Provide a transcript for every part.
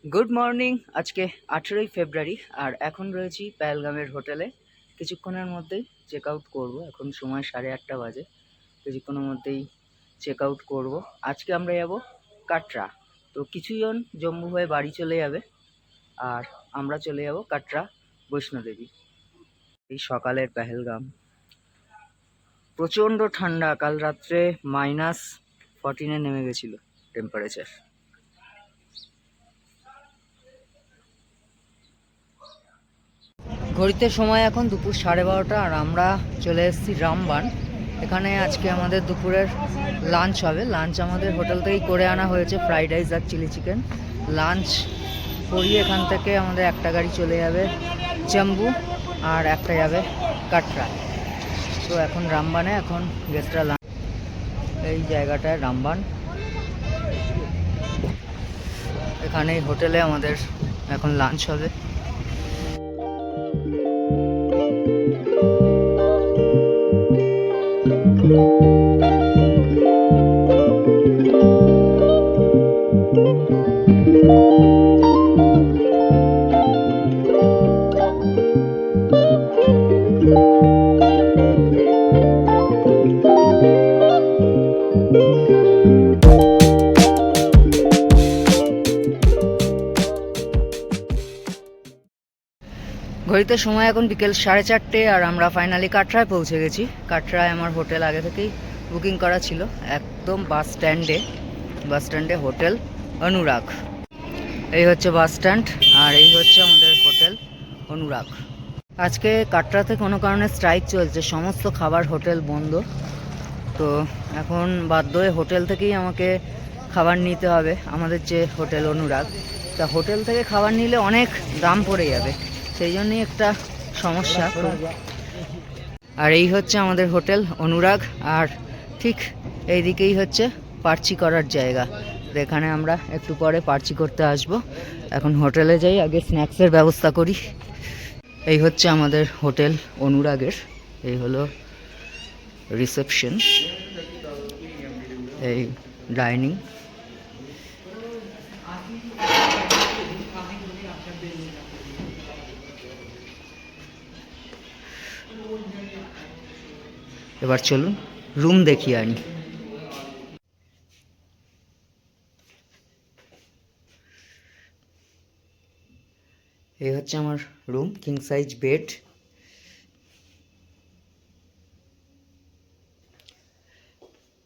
Good morning. আজকে 18ই ফেব্রুয়ারি আর এখন রয়েছি পেহেলগামের হোটেলে। কিছুক্ষণের মধ্যেই চেক আউট করবো। এখন সময় 8:30 বাজে। কিছুক্ষণের মধ্যেই চেক আউট করবো। আজকে আমরা যাব কাটরা। তো কিছুজন জম্মু হয়ে বাড়ি চলে যাবে আর আমরা চলে যাব কাটরা বৈষ্ণোদেবী। এই সকালের পেহেলগাম প্রচণ্ড ঠান্ডা। কাল রাত্রে -14-এ নেমে গেছিল টেম্পারেচার। ঘড়িতে সময় এখন দুপুর 12:30 আর আমরা চলে এসেছি রামবান। এখানে আজকে আমাদের দুপুরের লাঞ্চ হবে। লাঞ্চ আমাদের হোটেল থেকেই করে আনা হয়েছে, ফ্রাইড রাইস আর চিলি চিকেন। লাঞ্চ করিয়ে এখান থেকে আমাদের একটা গাড়ি চলে যাবে জম্মু আর একটা যাবে কাটরা। তো এখন রামবানে এখন গেস্টরা লাঞ্চ, এই জায়গাটায় রামবান। এখানে হোটেলে আমাদের এখন লাঞ্চ হবে। ঘড়িতে সময় এখন বিকেল 4:30 আর আমরা ফাইনালি কাটরায় পৌঁছে গেছি। কাটরায় আমার হোটেল আগে থেকেই বুকিং করা ছিল, একদম বাস স্ট্যান্ডে হোটেল অনুরাগ। এই হচ্ছে বাস স্ট্যান্ড আর এই হচ্ছে আমাদের হোটেল অনুরাগ। আজকে কাটরাতে কোনো কারণে স্ট্রাইক চলছে, সমস্ত খাবার হোটেল বন্ধ। তো এখন বাধ্য হয়ে হোটেল থেকেই আমাকে খাবার নিতে হবে, আমাদের যে হোটেল অনুরাগ। তা হোটেল থেকে খাবার নিলে অনেক দাম পড়ে যাবে, সেই জন্যই একটা সমস্যা। আর এই হচ্ছে আমাদের হোটেল অনুরাগ আর ঠিক এই দিকেই হচ্ছে পার্চি করার জায়গা। এখানে আমরা একটু পরে পার্চি করতে আসব। এখন হোটেলে যাই, আগে স্ন্যাক্সের ব্যবস্থা করি। এই হচ্ছে আমাদের হোটেল অনুরাগের, এই হলো রিসেপশন, এই ডাইনিং। এবার চলুন রুম দেখিয়ে আনি। এই হচ্ছে আমার room, king size bed.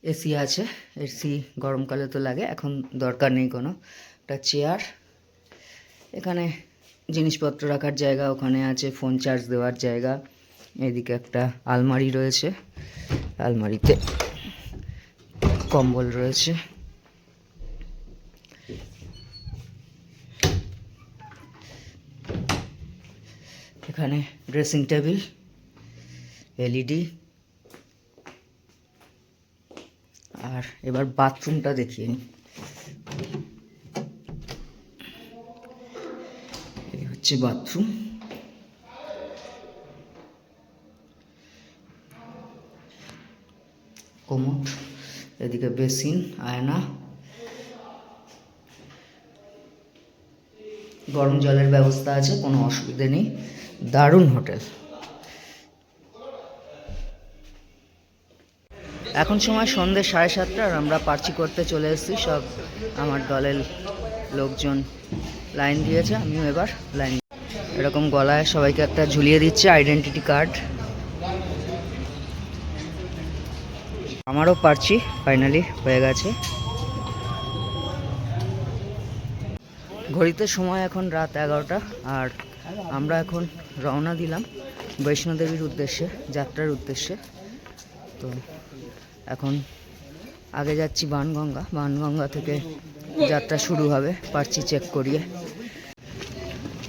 AC আছে, এসি গরমকালে তো লাগে, এখন দরকার নেই কোনো। একটা চেয়ার, এখানে জিনিসপত্র রাখার জায়গা, ওখানে আছে ফোন চার্জ দেওয়ার জায়গা। এদিকে একটা আলমারি রয়েছে, আলমারিতে কম্বল রয়েছে। এখানে ড্রেসিং টেবিল, এলইডি। আর এবার বাথরুমটা দেখিয়ে নিই। এই হচ্ছে বাথরুম। কোমোড, এদিকে বেসিন, আয়না, গরম জলের ব্যবস্থা আছে, কোনো অসুবিধে নেই। দারুণ হোটেল। এখন সময় সন্ধ্যে 7:30 আর আমরা পার্চি করতে চলে এসেছি। সব আমার দলের লোকজন লাইন দিয়েছে, আমিও এবার লাইন। এরকম গলায় সবাইকে একটা ঝুলিয়ে দিচ্ছে আইডেন্টিটি কার্ড। আমারও পার্চি ফাইনালি হয়ে গেছে। ঘড়িতে সময় এখন রাত 11টা আর আমরা এখন রওনা দিলাম বৈষ্ণোদেবীর উদ্দেশ্যে, যাত্রার উদ্দেশ্যে। তো এখন আগে যাচ্ছি বাণগঙ্গা, বাণগঙ্গা থেকে যাত্রা শুরু হবে পার্চি চেক করিয়ে।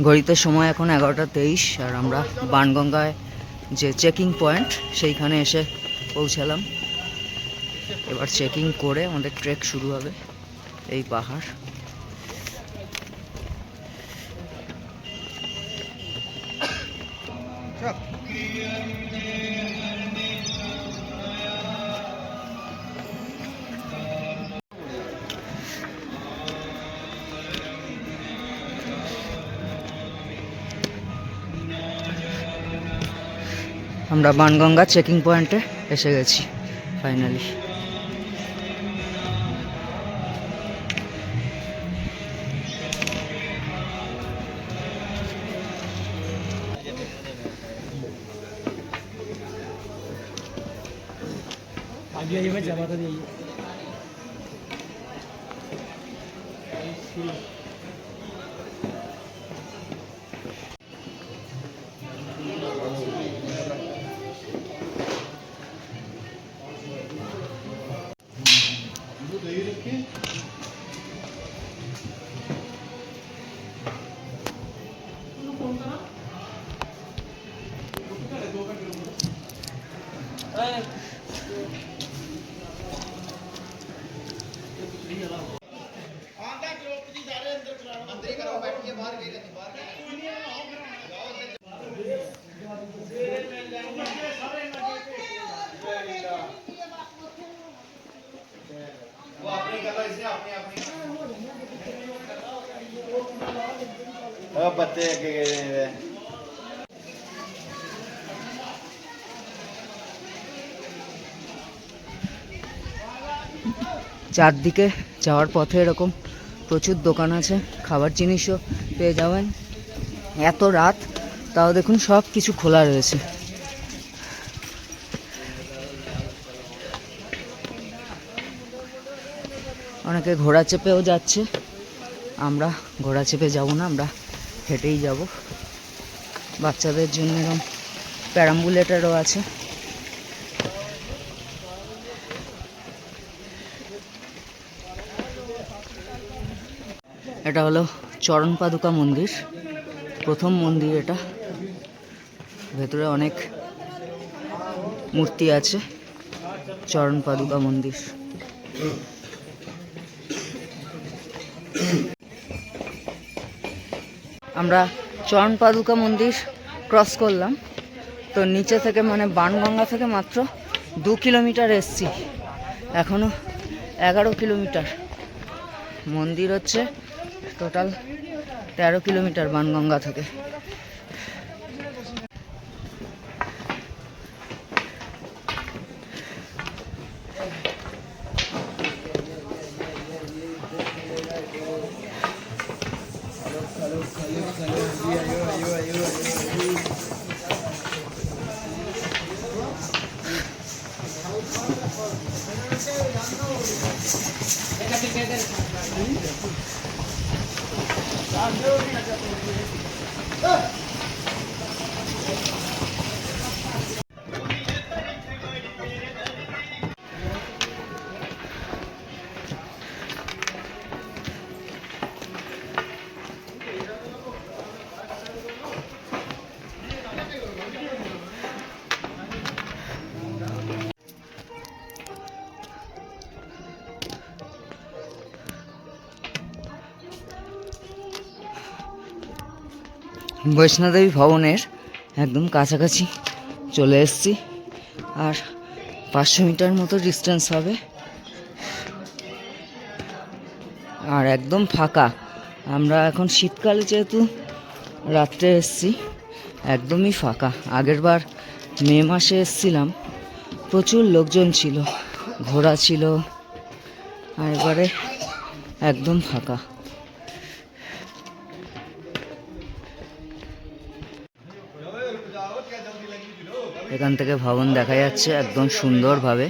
ঘড়িতে সময় এখন 11টা 23 আর আমরা বাণগঙ্গায় যে চেকিং পয়েন্ট সেইখানে এসে পৌঁছালাম। এবার চেকিং করে আমাদের ট্রেক শুরু হবে এই পাহাড়। আমরা বানগঙ্গা চেকিং পয়েন্টে এসে গেছি ফাইনালি। চারদিকে যাওয়ার পথে এরকম প্রচুর দোকান আছে, খাবার জিনিসও পেয়ে যাবেন। এত রাত তাও দেখুন সব কিছু খোলা রয়েছে। অনেকে ঘোড়া চেপেও যাচ্ছে, আমরা ঘোড়া চেপে যাব না, আমরা হেঁটেই যাব। বাচ্চাদের জন্য এরকম প্যারাম্বুলেটারও আছে। এটা হলো চরণ পাদুকা মন্দির, প্রথম মন্দির এটা। ভেতরে অনেক মূর্তি আছে। চরণ পাদুকা মন্দির। আমরা চরণ পাদুকা মন্দির ক্রস করলাম, তো নিচে থেকে মানে বানগঙ্গা থেকে মাত্র 2 কিলোমিটার এসছি, এখনো 11 কিলোমিটার। মন্দির হচ্ছে টোটাল 13 কিলোমিটার বানগঙ্গা থেকে। বৈষ্ণোদেবী ভবনের একদম কাছাকাছি চলে এসেছি, আর 500 মিটার মতো ডিস্টেন্স হবে, আর একদম ফাঁকা। আমরা এখন শীতকালে যেহেতু রাত্রে এসেছি, একদমই ফাঁকা। আগের বার মে মাসে এসেছিলাম, প্রচুর লোকজন ছিল, ঘোড়া ছিল, আর এবারে একদম ফাঁকা। এখান থেকে ভবন দেখা যাচ্ছে একদম সুন্দরভাবে।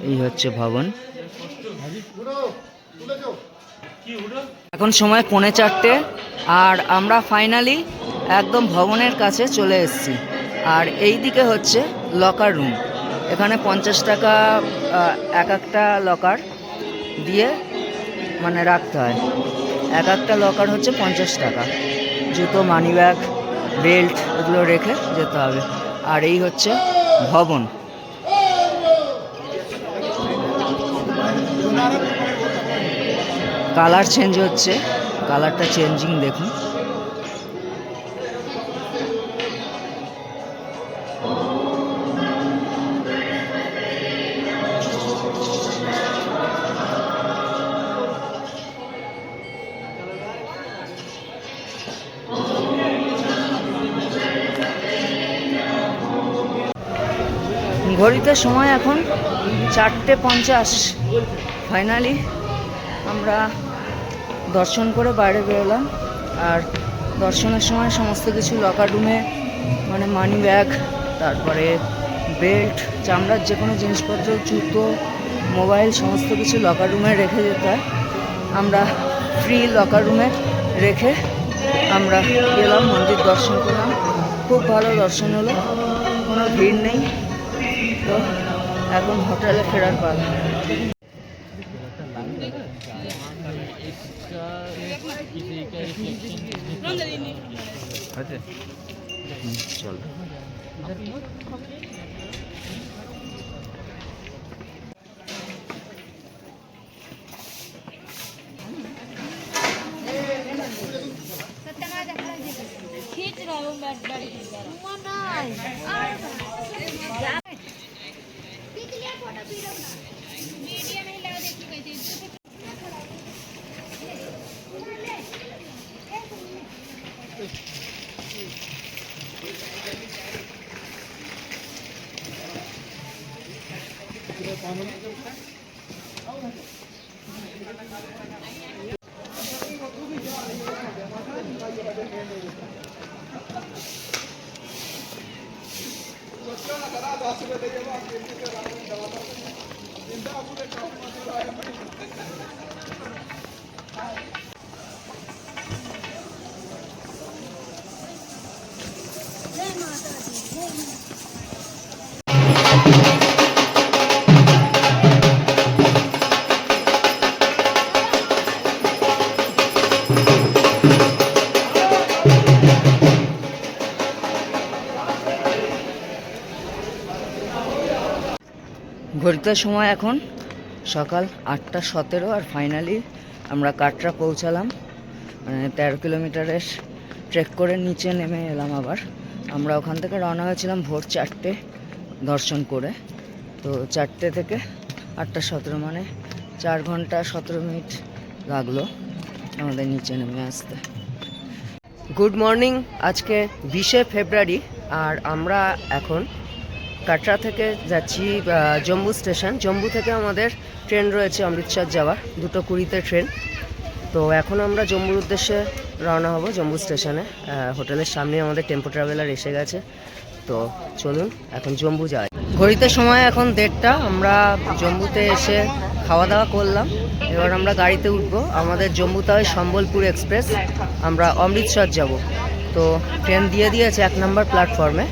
এই হচ্ছে ভবন। এখন সময় 3:45, আর আমরা ফাইনালি একদম ভবনের কাছে চলে এসেছি। আর এই দিকে হচ্ছে লকার রুম। এখানে 50 টাকা এক একটা লকার দিয়ে মানে রাখতে হয়। এক একটা লকার হচ্ছে 50 টাকা। জুতো, মানি ব্যাগ, বেল্ট এগুলো রেখে যেতে হবে। আর এই হচ্ছে ভবন। কালার চেঞ্জ হচ্ছে, কালারটা চেঞ্জিং দেখুন। ঘড়িতে সময় এখন 4:50। ফাইনালি আমরা দর্শন করে বাইরে বেরোলাম। আর দর্শনের সময় সমস্ত কিছু লকার রুমে, মানে মানি ব্যাগ, তারপরে বেল্ট, চামড়ার যে কোনো জিনিসপত্র, জুতো, মোবাইল, সমস্ত কিছু লকার রুমে রেখে যেতে হয়। আমরা ফ্রি লকার রুমে রেখে আমরা গেলাম, মন্দির দর্শন করলাম। খুব ভালো দর্শন হলো, কোনো ভিড় নেই। তো এখন হোটেলে ফেরার পালা। চল खींच रहा हूँ मैं मीडिया नहीं लगा देखी कैसे ঘড়িতে সময় এখন সকাল 8:17। আর ফাইনালি আমরা কাটরা পৌঁছালাম। মানে 13 কিলোমিটারের ট্রেক করে নিচে নেমে এলাম আবার। আমরা ওখান থেকে রওনা হয়েছিলাম ভোর 4টে দর্শন করে। তো 4টে থেকে 8:17, মানে 4 ঘন্টা 17 মিনিট লাগলো আমাদের নিচে নেমে আসতে। গুড মর্নিং, আজকে 20শে ফেব্রুয়ারি। আর আমরা এখন কাটরা থেকে যাচ্ছি জম্বু স্টেশন। জম্বু থেকে আমাদের ট্রেন রয়েছে অমৃতসর যাওয়ার, 2:20-তে ট্রেন। তো এখন আমরা জম্বুর উদ্দেশ্যে রওনা হব জম্বু স্টেশনে। হোটেলের সামনে আমাদের টেম্পো ট্রাভেলার এসে গেছে। তো চলুন এখন জম্বু যাই। ঘড়িতে সময় এখন 1:30। আমরা জম্বুতে এসে খাওয়া দাওয়া করলাম। এবার আমরা গাড়িতে উঠবো। আমাদের জম্বুতে হয় সম্বলপুর এক্সপ্রেস। আমরা অমৃতসর যাব। তো ট্রেন দিয়ে দিয়েছে 1 নম্বর প্ল্যাটফর্মে।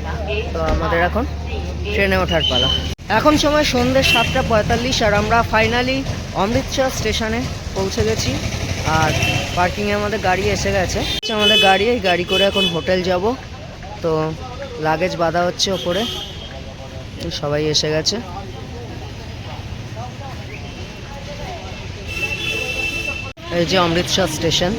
তো আমাদের এখন ট্রেনে ওঠার পালা। এখন সময় সন্ধ্যে 7:45। আর আমরা ফাইনালি অমৃতসর স্টেশনে পৌঁছে গেছি। আর পার্কিংয়ে আমাদের গাড়ি এসে গেছে। আমাদের গাড়ি, এই গাড়ি করে এখন হোটেল যাব। তো লাগেজ বাঁধা হচ্ছে ওপরে, সবাই এসে গেছে। এই যে অমৃতসর স্টেশন।